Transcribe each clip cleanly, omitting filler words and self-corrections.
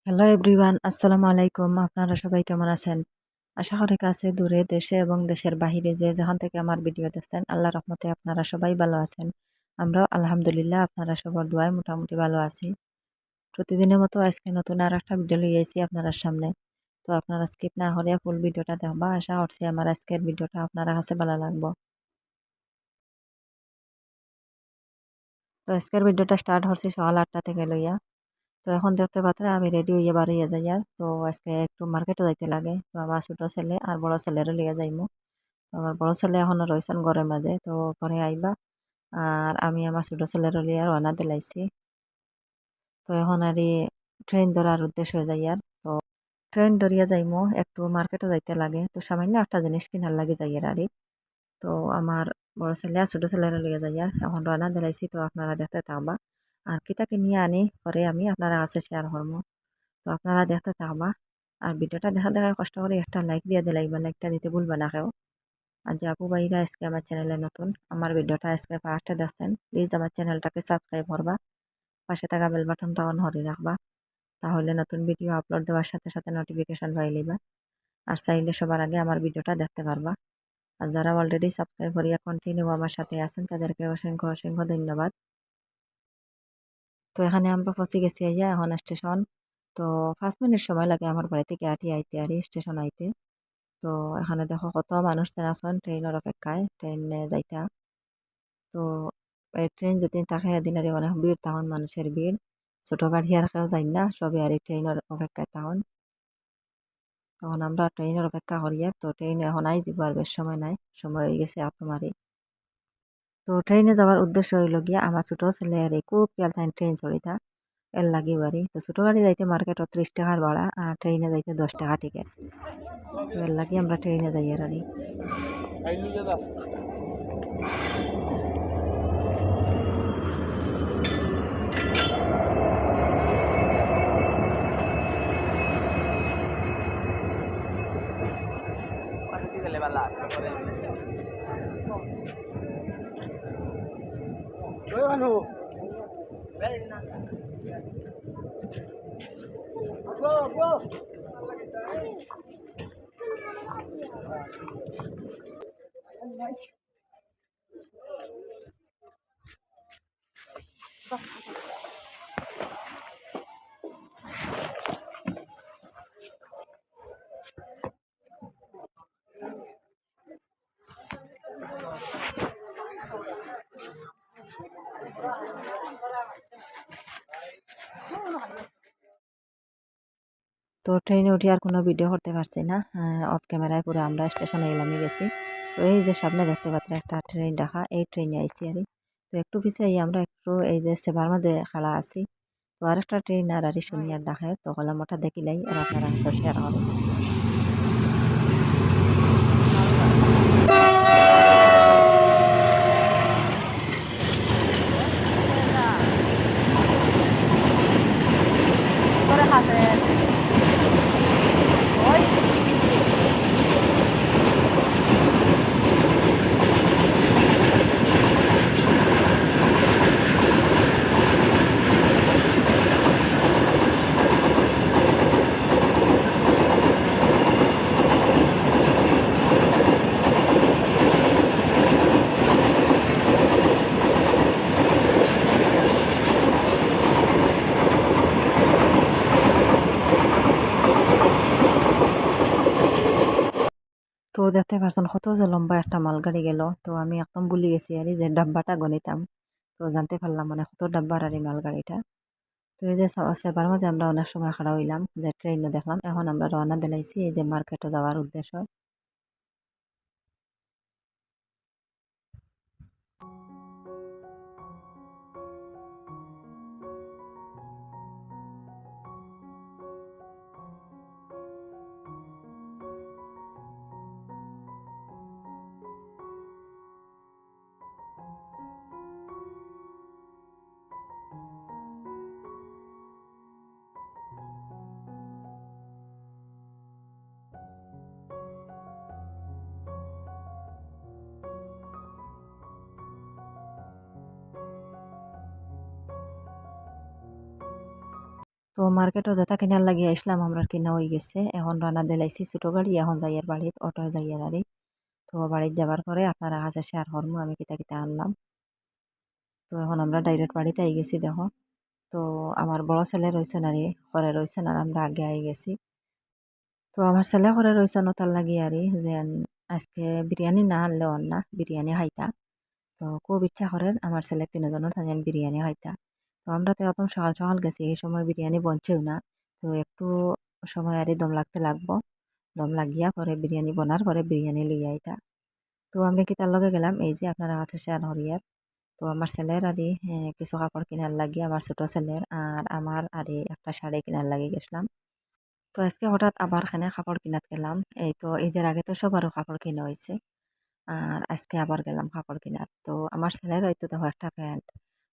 Hello everyone, আসসালামু আলাইকুম। আপনারা সবাই কেমন আছেন? আশা করি কাছে দূরে দেশে এবং দেশের বাহিরে যে যেখান থেকে আমার ভিডিও দেখছেন আল্লাহর রহমতে আপনারা সবাই ভালো আছেন। আমরাও আলহামদুলিল্লাহ আপনারা সবার দোয়ায় মোটামুটি ভালো আছি। প্রতিদিনের মতো আজকে নতুন আর একটা ভিডিও লিয়ে আইছি আপনার সামনে। তো আপনারা স্কিপ না করে ফুল ভিডিওটা দেখবা। আশা করছি আমার আজকের ভিডিওটা আপনারা কাছে ভালো লাগবো। তো আজকের ভিডিওটা স্টার্ট হচ্ছে সকাল 8টা থেকে লইয়া। তো এখন দেখতে পাচ্ছেন আমি রেডি হইয়া বার হইয়া যাই। আর তো আজকে একটু মার্কেটে যাইতে লাগে। তো আমার ছোট ছেলে আর বড় ছেলেরও লিয়ে যাইমু। তো আমার বড় ছেলে এখনো রয়েছেন ঘরের মাঝে, তো ঘরে আইবা। আর আমি আমার ছোট ছেলেরও লিয়ে রওনা দিলাইছি। তো এখন আর ট্রেন ধরার উদ্দেশ্য হয়ে যাই। আর তো ট্রেন ধরিয়া যাইমু, একটু মার্কেটে যাইতে লাগে। তো সামান্য একটা জিনিস কিনার লাগে যাই আর তো আমার বড় ছেলে আর ছোট ছেলেরও লিয়ে যাই। আর এখন রওনা দিলাইছি, তো আপনারা দেখতে থাকবা। আর কিতাকে নিয়ে আনি পরে আমি আপনারা কাছে শেয়ার করবো। তো আপনারা দেখতে থাকবা। আর ভিডিওটা দেখা দেখা কষ্ট করে একটা লাইক দিয়ে দিলাইবা, লাইকটা দিতে ভুলবা না কেউ। আর যে আপু ভাইরা আজকে আমার চ্যানেলে নতুন, আমার ভিডিওটা আজকে ফার্স্টে দেখছেন, প্লিজ আমার চ্যানেলটাকে সাবস্ক্রাইব করবা, পাশে থাকা বেল বাটনটা অন করে রাখবা। তাহলে নতুন ভিডিও আপলোড দেওয়ার সাথে সাথে নোটিফিকেশন পাই লইবা। আর চাইলে সবার আগে আমার ভিডিওটা দেখতে পারবা। আর যারা অলরেডি সাবস্ক্রাইব করিয়া কন্টিনিউ আমার সাথে আছেন তাদেরকে অসংখ্য অসংখ্য ধন্যবাদ। তো এখানে আমরা পৌঁছে গেছি আইয়া এখন স্টেশন। তো 5 মিনিট সময় লাগে আমার বাড়ি থেকে আইতে আর স্টেশন আইতে। তো এখানে দেখো কত মানুষ আছেন ট্রেনের অপেক্ষায়, ট্রেনে যাইতা। তো এই ট্রেন যেদিন থাকে সেদিন আর অনেক ভিড়, তখন মানুষের ভিড়। ছোট গাড়ি আর কেউ যায় না, সবে আর ট্রেনের অপেক্ষায় তখন। তখন আমরা ট্রেনের অপেক্ষা করি। আর তো ট্রেন এখন আই যাব, আর বেশ সময় নাই, সময় হয়ে গেছে তোমারই। তো ট্রেনে যাওয়ার উদ্দেশ্য হইল গিয়া আমার ছোট ছেলে আর খুব পেয়াল টাইম ট্রেন চলিতা এর লাগি বাড়ি। তো ছোট গাড়ি যাইতে মার্কেট 30 টাকার ভাড়া, আর ট্রেনে যাইতে 10 টাকা টিকিট। তো এর লাগি আমরা ট্রেনে যাই আর তো ট্রেনে উঠে আর কোনো ভিডিও করতে পারছি না। অফ ক্যামেরায় পুরো আমরা স্টেশনে এলামে গেছি। তো এই যে সামনে দেখতে পাচ্ছি একটা ট্রেন রাখা, এই ট্রেনে আইছি আর তো একটু পিছিয়ে আমরা একটু এই যে সেবার মাঝে খাড়া আছি। তো আর একটা ট্রেন আর শুনি আর ডাকে, তো কলাম ওটা দেখিলাই আর আপনারা কাছে শেয়ার হবে। তো দেখতে পারছেন কত যে লম্বা একটা মালগাড়ি গেল। তো আমি একদম ভুলে গেছি আর যে ডাব্বাটা গনিতাম। তো জানতে পারলাম মানে কত ডাব্বার আর এই মালগাড়িটা। তো এই যে সেবার মাঝে আমরা অনেক সময় খাড়া হইলাম, যে ট্রেনে দেখলাম। এখন আমরা রওনা দিলাইছি এই যে মার্কেটে যাওয়ার উদ্দেশ্য। তো মার্কেটও যেটা কিনার লাগিয়ে আসলাম আমরা কিনা হয়ে গেছে এখন রান্না দিলাইছি ছোটো গাড়ি এখন যাইয়ের বাড়িত অটো যাইয়ের আরে তো বাড়িতে যাবার পরে আপনারা কাছে শেয়ার করবো আমি কিতা কিতা আনলাম। তো এখন আমরা ডাইরেক্ট বাড়িতে আই গেছি দেখো। তো আমার বড় ছেলে রয়েছেন আর ঘরে রয়েছেন আর আমরা আগে আই গেছি। তো আমার ছেলে ঘরে রয়েছেন তার লাগি আরে যে আজকে বিরিয়ানি না আনলেও না বিরিয়ানি খাইতা। তো খুব ইচ্ছা করেন আমার ছেলে তিনজনের তাদের বিরিয়ানি খাইতা। তো আমরা তো এখন সকাল সকাল গেছি এই সময় বিরিয়ানি বনছেও না। তো একটু সময় আরে দম লাগতে লাগবো। দম লাগিয়া পরে বিরিয়ানি বনার পরে বিরিয়ানি লইয়া আইতা। তো আমরা কি তার লগে গেলাম এই যে আপনারা কাছে শেয়ার হরিয়ার। তো আমার ছেলের আরে কিছু কাপড় কিনার লাগি আমার ছোট ছেলের আর আমার আরে একটা শাড়ি কিনার লাগি গেছিলাম। তো আজকে হঠাৎ আবার খানে কাপড় কিনাত গেলাম। এই তো ঈদের আগে তো সবারও কাপড় কিনা হয়েছে। আর আজকে আবার গেলাম কাপড় কিনার। তো আমার ছেলের হয়তো দেখো একটা প্যান্ট।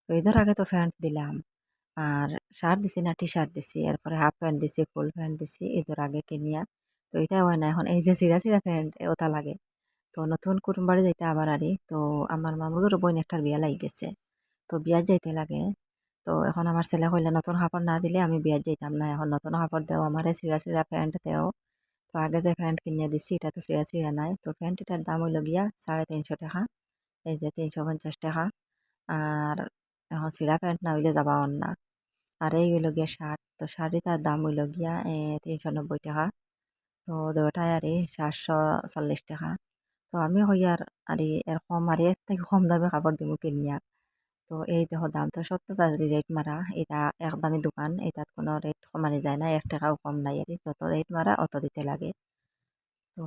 তো ঈদের আগে তো প্যান্ট দিলাম। আর শার্ট দিছি না টি-শার্ট দিছি। এরপরে হাফ প্যান্ট দিছি, ফুল প্যান্ট দিছি ঈদের আগে কিনিয়া। তো এটা হয় না এখন এই যে চিরা চিরা প্যান্ট ওটা লাগে। তো নতুন কুটুম বাড়ি যাইতে আবার আরি তো আমার মামুর বোন একটার বিয়া লাগি গেছে। তো বিয়াত যাইতে লাগে। তো এখন আমার ছেলে কইলে নতুন কাপড় না দিলে আমি বিয়াত যাইতাম না। এখন নতুন কাপড় দেও আমারে চিরা চিরা প্যান্ট দেও। তো আগে যে প্যান্ট কিনিয়া দিছি এটা তো চিরা চিরা নাই। তো প্যান্টটার দাম হইল গিয়া 350 টাকা। এই যে 350 টাকা। আর এখন চিরা প্যান্ট না হইলে যাবা না। আর এই হইল গিয়া শার্ট। তো শাড়িটার দাম হইল গিয়া 390 টাকা। তো দুটাই আরে 740 টাকা। তো আমি হই আর এরকম আর এর থেকে কম দামে কাপড় দিব কিনিয়া। তো এই দেখো দাম তো সত্য তাড়াতাড়ি রেট মারা এটা একদমই দোকান এটাত কোনো রেট কমানি যায় না 1 টাকাও কম নাই আর যত রেট মারা অত দিতে লাগে। তো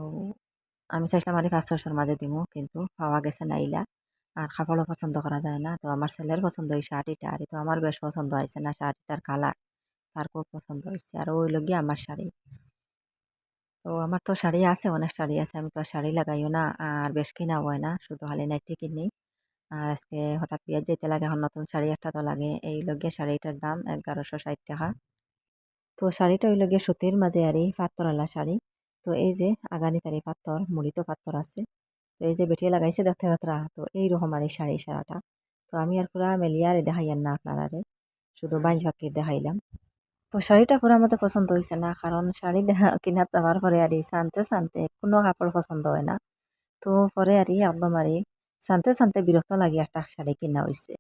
আমি চাইছিলাম আর 500-600 মাঝে দিমু কিন্তু পাওয়া গেছে না ইলা। আর কাপড়ও পছন্দ করা যায় না। তো আমার ছেলের পছন্দ এই শাড়িটা আর তো আমার বেশ পছন্দ হয়েছে না শাড়িটার কালার। তার খুব পছন্দ হয়েছে আর ওই গিয়ে আমার শাড়ি। তো আমার তো শাড়ি আছে অনেক শাড়ি আছে আমি তো আর শাড়ি লাগাইও না আর বেশ কিনা হয় না শুধু খালি নাইটি কিনি। আর আজকে হঠাৎ বিয়াত যাইতে লাগে এখন নতুন শাড়ি একটা তো লাগে এই লগে শাড়িটার দাম 1160 টাকা। তো শাড়িটা হইল গিয়ে সুতির মাঝে আর এই পাত্তরওয়ালা শাড়ি। তো এই যে আগানি তারি পাত্তর মুড়িতো পাত্তর আছে। তো এই যে বেটিয়ে লাগাইছে দেখতে পাত্রা তো এইরকম আর এই শাড়ি সারাটা। তো আমি আর পুরা মেলিয়া আর দেখাইয়ার না আপনারা শুধু বাইন ফাঁকির দেখাইলাম। তো শাড়িটা পুরা মতো পছন্দ হয়েছে না কারণ শাড়ি দেখা কিনা যাওয়ার পরে আর সানতে সানতে কোনো কাপড় পছন্দ হয় না। তো পরে আর একদম আর সানতে সানতে বিরক্ত লাগে একটা শাড়ি কিনা হয়েছে।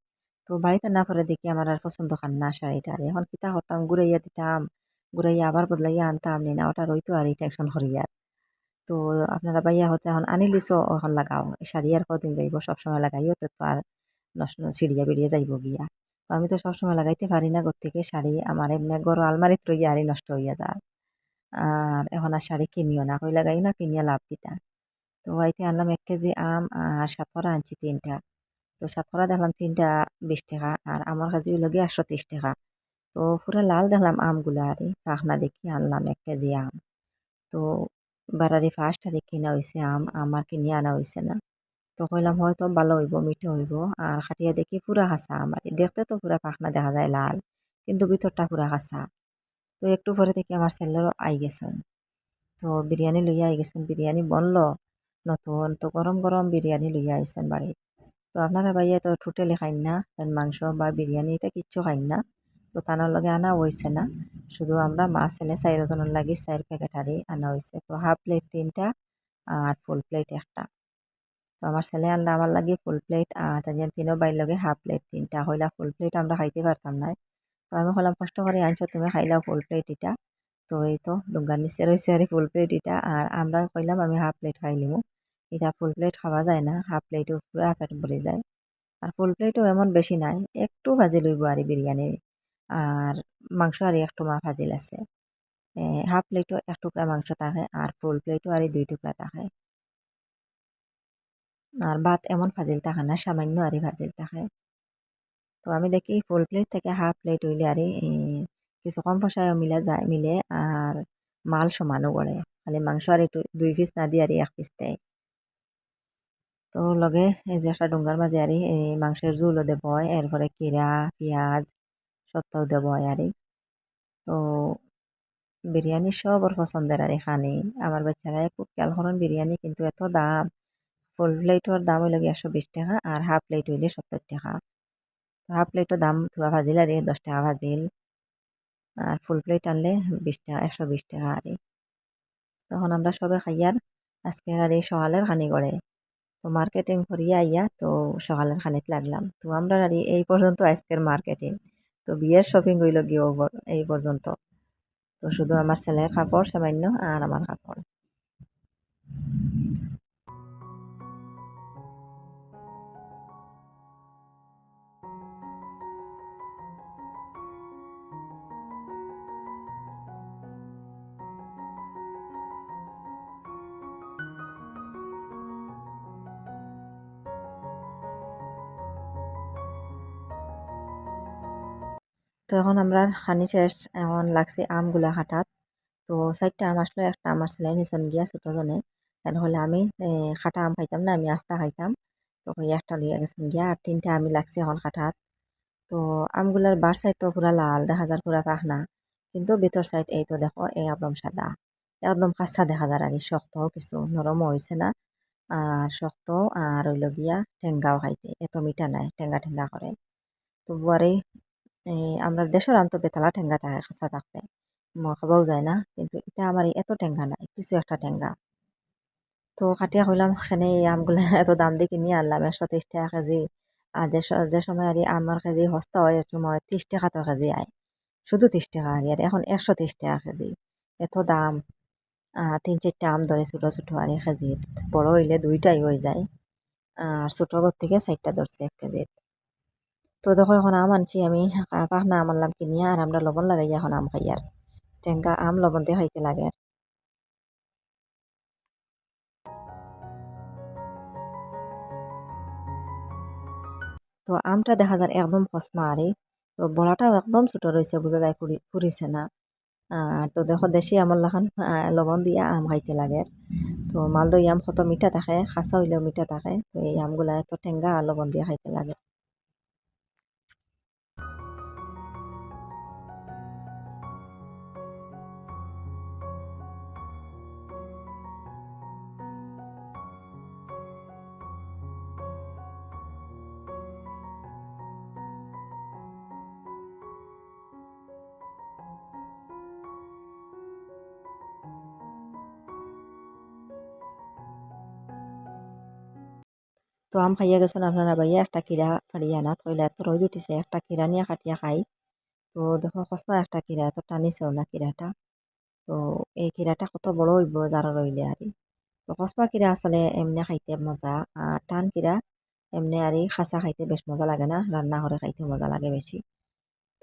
তো বাড়িতে না পরে দেখি আমার আর পছন্দ খান না শাড়িটা আর এখন কিতা করতাম ঘুরাইয়া দিতাম ঘুরাইয়া আবার বদলাইয়া আনতাম নি না ওটা রইতো আর এই টেনশন করিয়া। তো আপনারা বাইয়া হতে এখন আনি লিছো এখন লাগাও শাড়ি আর কদিন যাইব সবসময় লাগাইও তো তো আর নষ্ট ছিড়িয়া বেরিয়ে যাইব গিয়া। তো আমি তো সবসময় লাগাইতে পারি না থেকে শাড়ি আমার এমনি গরো আলমারিত রইয়া আরই নষ্ট হইয়া যায়। আর এখন আর শাড়ি কিনিও না কই লাগাই না কিনিয়া লাভ দিতা। তো আইতে আনলাম 1 কেজি আম আর সাতকরা আনছি 3টা। তো সাতকরা দেখলাম 3টা 20 টাকা আর আমার কাছে হইল গিয়ে 130 টাকা। তো পুরা লাল দেখলাম আমগুলা আরে পাখনা দেখি আনলাম 1 কেজি আম। তো বাড়ারি ফার্স্ট আর কিনা হয়েছে আম আমার কিনে আনা হয়েছে না। তো কইলাম হয়তো ভালো হইব মিঠো হইব আর খাটিয়া দেখি পুরা খাসা আমার দেখতে তো পুরা পাখনা দেখা যায় লাল কিন্তু ভিতরটা পুরা খাসা। তো একটু পরে থেকে আমার ছেলেরও আই গেছেন। তো বিরিয়ানি লইয়া আই গেছেন বিরিয়ানি বনলো নতুন তো গরম গরম বিরিয়ানি লইয়া আইছেন বাড়ি। তো আপনারা ভাইয়া তো টোটালি খাইন না মাংস বা বিরিয়ানি এটা কিচ্ছু খাইন না। তো তানোর লগে আনা হয়েছে না শুধু আমরা মা ছেলে 4 জনের লাগি 4 প্যাকেট হারি আনা হয়েছে তো হাফ প্লেট 3টা আর ফুল প্লেট একটা। তো আমার ছেলে আনলা আমার লাগি ফুল প্লেট আর তাদের তিনও বাইর লগে হাফ প্লেট 3টা হইলা ফুল প্লেট আমরা খাইতে পারতাম না। তো আমি বললাম কষ্ট করে আনছো তুমি খাইলাও ফুল প্লেট এটা। তো এই তো ডুঙ্গার নিচে রয়েছে আর ফুল প্লেট এটা আর আমরা কইলাম আমি হাফ প্লেট খাই নিমু। এটা ফুল প্লেট খাওয়া যায় না হাফ প্লেটও পুরা পেট ভরে যায়। আর ফুল প্লেটও এমন বেশি নাই একটু ভাজি লইব আর বিরিয়ানি আর মাংস আর একটু মা ভাজিল আছে। হাফ প্লেটও 1 টুকরা মাংস থাকে আর ফুল প্লেটও আর 2 টুকরা থাকে। আর ভাত এমন ফাজিল থাকে না সামান্য আরই ফাজিল থাকে। তো আমি দেখি ফুল প্লেট থেকে হাফ প্লেট হইলে আরই কিছু কম পয়সায় মিলা যায় মিলে আর মাল সমানও করে খালি মাংস আর একটু 2 পিস না দিয়ে আর 1 পিস দেয়। তো লগে এই যে একটা ডুঙ্গার মাঝে আরই এই মাংসের ঝুলও দেব হয় এরপরে কিরা পেঁয়াজ সবটাও দেব হয় আরই। তো বিরিয়ানি সবর পছন্দের আর এখানে আমার বাচ্চারা খুব খেয়াল করেন বিরিয়ানি কিন্তু এত দাম। ফুল প্লেটর দাম হইল গিয়ে 120 টাকা আর হাফ প্লেট হইলে 70 টাকা। হাফ প্লেটের দাম থোড়া ভাজিল আর 10 টাকা ভাজিল আর ফুল প্লেট আনলে 20 টাকা 120 টাকা আরে। তখন আমরা সবে খাইয়ার আজকের আর এই সকালের খানি গড়ে তো মার্কেটিং করিয়া আইয়া তো সকালের খানিত লাগলাম তো আমরা আর এই পর্যন্ত আজকের মার্কেটিং তো বিয়ের শপিং হইল গিয়ে এই পর্যন্ত তো শুধু আমার ছেলের কাপড় সামান্য আর আমার কাপড়। তো এখন আমরা খানি শেষ এখন লাগছে আমগুলা হাঁটাত তো 4টা আম আসলো একটা আমার ছেলে নিচন গিয়া ছোটো জনে তাহলে আমি খাটা আম খাইতাম না আমি আস্তা খাইতাম তো ওই একটা লইয়া গেছেন গিয়া আর 3টা আমি লাগছে এখন খাটাত তো আমগুলার বার সাইড তো পুরা লাল দেখা যার পুরা পাখনা কিন্তু ভিতর সাইড এই তো দেখো একদম সাদা একদম কাঁচা দেখা যায় আর শক্তও কিছু নরমও হয়েছে না আর শক্ত আর হইল গিয়া ঠেঙ্গাও খাইতে এত মিঠা নাই ঠেঙ্গা ঠেঙ্গা করে তো বুয়ারে আমরা দেশের আম তো বেতালা ঠেঙ্গা থাকে খাঁচা থাকতে খাবাও যায় না কিন্তু এটা আমার এত ঠেঙ্গা নাই কিছু একটা ঠেঙ্গা তো কাটিয়া কইলাম খানে এই আমগুলা এত দাম দিয়ে কিনে আনলাম 130 টাকা কেজি আর যে সময় আর আমার কেজি সস্তা হয় এক সময় 30 টাকা তো কেজি আয় শুধু 30 টাকা আর এখন 130 টাকা কেজি এত দাম আর 3-4টা আম ধরে ছোটো ছোটো আর এক কেজি বড় হইলে 2টাই হয়ে যায় আর ছোটো ঘর থেকে 4টা ধরছে 1 কেজি তো দেখো এখন আম আনছি আমি পাখনা আম আনলাম কিনিয়া আর আমরা লবণ লাগাইয়া এখন আম খাই আর টেঙ্গা আম লবণ দিয়ে খাইতে লাগে আর। তো আমটা দেখা যায় একদম কসমা আরে তো বড়াটাও একদম ছোট রয়েছে বোঝা যায় ফুরিছে না আর তো দেখো দেশি আমর লাখান লবণ দিয়া আম খাইতে লাগে তো মালদই আম কত মিঠা থাকে খাসা হইলেও মিঠা থাকে তো এই আমগুলা এত টেঙ্গা আর লবণ দিয়ে খাইতে লাগে। তো আম খাইয়া গেছেন আপনারা ভাইয়া একটা কিরা ফাড়িয়া না থইলে এত রোদ উঠিছে একটা কিরা নিয়ে কাটিয়া খাই তো দেখো কসমা একটা কিরা এত টানিছেও না কিরাটা তো এই কিরাটা কত বড় হইব যারা রইলে আর তো কসমা কিরা আসলে এমনি খাইতে মজা আর টান কিরা এমনি আর খাসা খাইতে বেশ মজা লাগে না রান্না করে খাইতে মজা লাগে বেশি।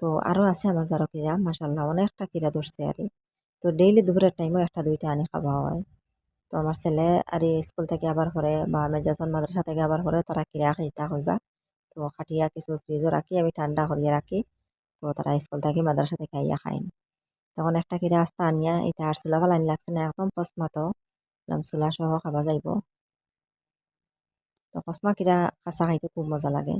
তো আরো আছে আমার যারা কিরা মাসাল্লাহ অনেকটা কিরা ধরছে আর তো ডেইলি দুপুরের টাইমও একটা দুইটা আনি খাওয়া হয়। তো আমার ছেলে আর স্কুল থেকে আবার পরে বা আমি যখন মাদ্রাসা থেকে আবার পরে তারা কিরা খাইতা হইবা তো খাটিয়া কিছু ফ্রিজও রাখি আমি ঠান্ডা করিয়া রাখি তো তারা স্কুল থেকে মাদ্রাসা থেকে আইয়া খাইন তখন একটা কিরা আস্তা আনিয়া এটা আর চুলা ফালানি লাগছে না একদম কসমাতো চুলা সহ খাবা যাইব তো কসমা কিরা কাঁচা খাইতে খুব মজা লাগে।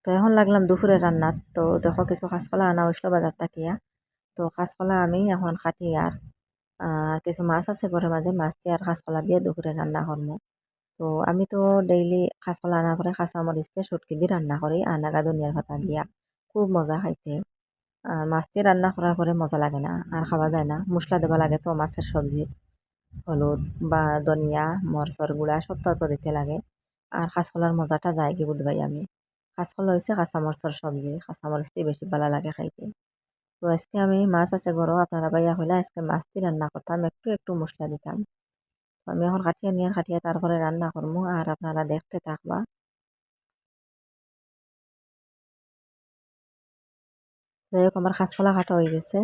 তো এখন লাগলাম দুপুরে রান্নাত তো দেখো কিছু কাঁচকলা আনা হইছিল বাজার তাকিয়া তো কাঁচকলা আমি এখন কাটি আর কিছু মাছ আছে ঘরের মাঝে মাছ দিয়ে আর কাঁচকলা দিয়ে দুপুরে রান্না করবো তো আমি তো ডেইলি কাঁচকলা আনা করে কাঁচা মরিচ দিয়ে শুটকি দিয়ে রান্না করি আনাগা ধনিয়ার পাতা দিয়া খুব মজা খাইতে আর মাছ দিয়ে রান্না করার পরে মজা লাগে না আর খাওয়া যায় না মশলা দেওয়া লাগে তো মাছের সবজি হলুদ বা ধনিয়া মরচর গুঁড়া সব তো দিতে লাগে আর কাঁচকলার মজাটা যায় কি বুঝবাই আমি কাঁচকলা হয়েছে কাঁচা মরচর সবজি কাঁচা মরিচ দিয়ে বেশি ভালো লাগে খাইতে। তো আজকে আমি মাছ আছে গরো আপনারা বাইয়া হইলে আজকে মাছ দিয়ে রান্না করতাম একটু একটু মশলা দিতাম তো আমি এখন কাটিয়ে নিয়ে কাটিয়ে তারপরে রান্না করবো আর আপনারা দেখতে থাকবা। যাই হোক আমার কাঁচকলা কাটা হয়ে গেছে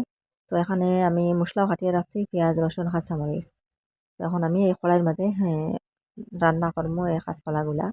তো এখানে আমি মশলাও কাটিয়ে রাখছি পেঁয়াজ রসুন কাঁচামরিচ তো এখন আমি এই কড়াইয়ের মাঝে রান্না করবো এই কাঁচকলাগুলা।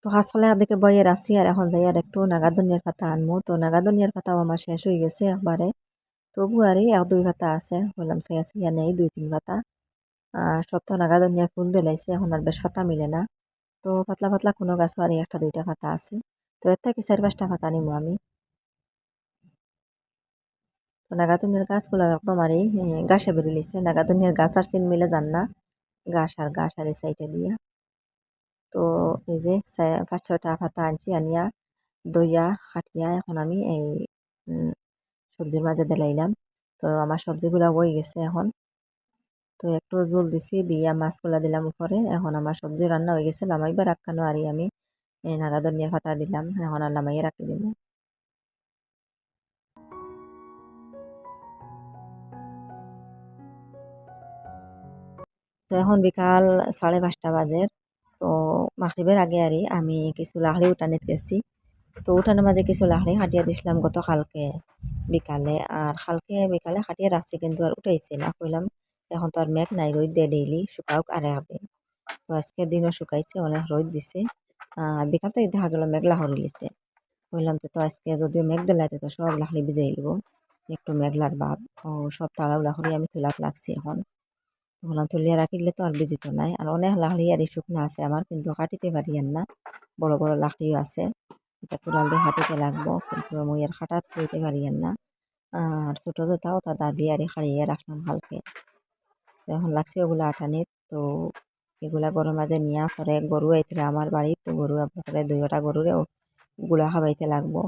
তো কাঁচকলা দিকে বইয়ে রাখছি আর এখন যাই আর একটু নাগাদুনিয়ার পাতা আনমু। তো নাগাদুনিয়ার পাতাও আমার শেষ হয়ে গেছে একবারে। তবু আর এই ১-২ পাতা আছে। বললাম চেয়া নেই ২-৩ পাতা। আর সব তো নাগাদুনিয়া ফুল দিলাইছে এখন আর বেশ পাতা মিলে না। তো পাতলা পাতলা কোনো গাছও আর এই ১টা ২টা পাতা আছে। তো এর থেকে ৪-৫টা পাতা নিমু আমি। তো নাগাদুনিয়ার গাছগুলা একদম আর এই গাছে বেরিয়ে লিছে। নাগাদুনিয়ার গাছ আর চিন মিলে যান না। ঘাস আর এই সাইডে দিয়া। তো এই যে ৫-৬টা পাতা আনছি আনিয়া দইয়া কাটিয়া এখন আমি এই উম, সবজির মাঝে দিলাইলাম। তো আমার সবজিগুলা হয়ে গেছে এখন। তো একটু জল দিছি দিয়া মাছগুলা দিলাম উপরে। এখন আমার সবজি রান্না হয়ে গেছে নামাইবার আটকানো আরই আমি এই নাগা ধনিয়ার পাতা দিলাম এখন আর নামাইয়া রাখি দিব। তো এখন বিকাল ৫:৩০ বাজে। তো মাগরিবের আগে আরই আমি কিছু লাকড়ি উঠানিত গেছি। তো উঠানের মাঝে কিছু লাকড়ি কাটিয়া দিছিলাম গত কালকে বিকালে। আর কালকে বিকালে কাটিয়া রাখছি কিন্তু আর উঠাইছি না। কইলাম এখন তো আর মেঘ নাই রোদ দেয় ডেইলি শুকাওক আর একদিন। তো আজকের দিনও শুকাইছে অনেক রোদ দিছে। আর বিকাল থেকে দেখা গেল মেঘলা করে লিছে। কইলাম তো আজকে যদিও মেঘ দিলাইতে তো সব লাকড়ি ভিজাই লিব। একটু মেঘলার ভাব। ও সব তাড়াহুড়া করে আমি তুলাত লাগছি এখন। বললাম তুলিয়া রাখিলে তো আর ভিজিত নাই। আর অনেক লাকড়ি আর শুকনা আছে আমার কিন্তু কাটিতে পারি আর না। বড় বড় লাকড়িও আছে। এটা কুড়াল দিয়ে কাটিতে লাগবো কিন্তু মুই আর খাটাত লইতে পারি আর না। আর ছোট যেটাও তা দাদি আর খাড়িয়ে রাখলাম হালকে। তো এখন লাগছে ওগুলা আটানিত। তো এগুলা গরুর মাঝে নিয়া পরে গরু আইতরা আমার বাড়িতে তো গরু আপনার ২টা গরুরেও গুলা খাওয়াইতে লাগবো।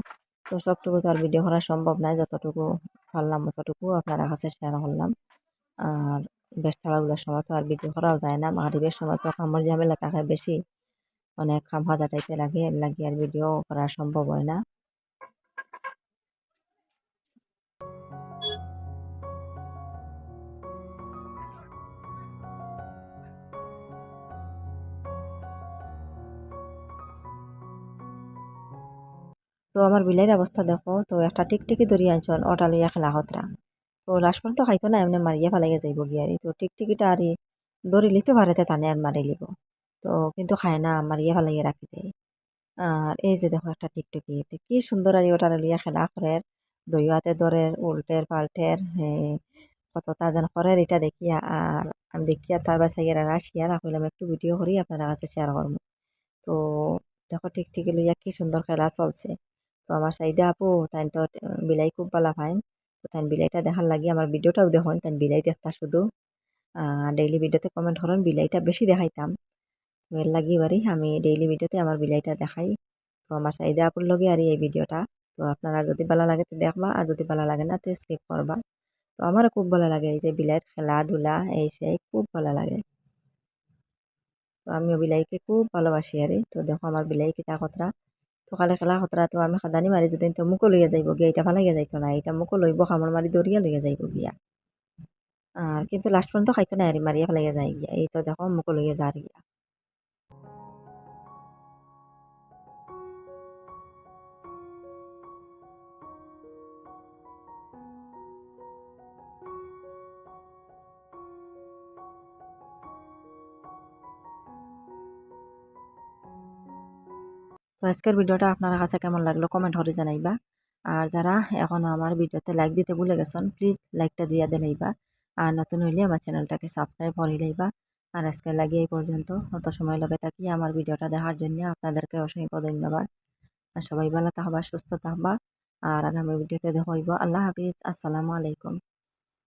তো সবটুকু তো আর ভিডিও করা সম্ভব নয় যতটুকু পারলাম অতটুকু আপনারা কাছে শেয়ার করলাম। আর বেশ তাড়াহুড়োর সময় তো আর ভিডিও করাও যায় না। মাগরিবের সময় তো কামের ঝামেলা থাকে বেশি। অনেক কাম হাজাটাইতে লাগে এর লাগি আর ভিডিও করা সম্ভব হয় না। তো আমার বিলের অবস্থা দেখো তো একটা টিকটিকি ধরি আনছন ওটা লইয়া খেলা হতরা। তো লাস্ট পর্যন্ত খাইতো না এমনি মারিয়া ফেলাইয়া যাইব গিয়ারি। তো টিকটিকিটা আরই ধরি লিতে পারেতে টানে আর মারি লিব। তো কিন্তু খায় না মারিয়া ফেলাইয়া রাখি দেয়। আর এই যে দেখো একটা টিকটিকি কি সুন্দর আর ওটার লইয়া খেলা করে দইও হাতে ধরে উল্টের পাল্টের কতটা যেন করে এটা দেখিয়া আর আমি দেখিয়া তার বাসায় রাশিয়া রাখলাম একটু ভিডিও করি আপনার কাছে শেয়ার করবো। তো দেখো টিকটিকি লইয়া কি সুন্দর খেলা চলছে। তো আমার সাইডে আপু তাই তো বিলাই খুব ভালো পাইন। তো তাই বিলাইটা দেখার লাগি আমার ভিডিওটাও দেখুন তাই বিলাই দেখতা শুধু ডেইলি ভিডিওতে কমেন্ট করেন বিলাইটা বেশি দেখাইতাম। তো এর লাগি বারি আমি ডেইলি ভিডিওতে আমার বিলাইটা দেখাই। তো আমার চাহিদা আপুর লগে আর এই ভিডিওটা। তো আপনারা যদি ভালো লাগে তো দেখবা আর যদি ভালো লাগে না তো স্কিপ করবা। তো আমারও খুব ভালো লাগে এই যে বিলাইয়ের খেলাধুলা এই সেই খুব ভালো লাগে। তো আমিও বিলাইকে খুব ভালোবাসি আরে। তো দেখো আমার বিলাই কিতা কতরা। তো কালে খেলা কতরা তো আমি খাদানি মারি যদি তো মুখো লইয়া যাইব গিয়া এটা ভালো যাইতো না এটা মুখো লইব কামড় মারি দরিয়া লইয়া যাইব গিয়া। আর কিন্তু লাস্ট পর্যন্ত খাইতো না আরে মারিয়া ফেলাইয়া যায় গিয়া এই তো দেখো মুখো লইয়া যার গিয়া। তো আজকের ভিডিওটা আপনার কাছে কেমন লাগলো কমেন্ট করে জানাইবা। আর যারা এখনো আমার ভিডিওতে লাইক দিতে ভুলে গেছেন প্লিজ লাইকটা দিয়া দিলাইবা। আর নতুন হইলে আমার চ্যানেলটাকে সাবস্ক্রাইব করে লইবা। আর আজকে লাগি এই পর্যন্ত অত সময় লগে থাকি আমার ভিডিওটা দেখার জন্য আপনাদেরকে অসংখ্য ধন্যবাদ। আর সবাই ভালো থাকবা সুস্থ থাকবা। আর আগামী ভিডিওতে দেখা হইব। আল্লাহ হাফিজ আসসালামু আলাইকুম।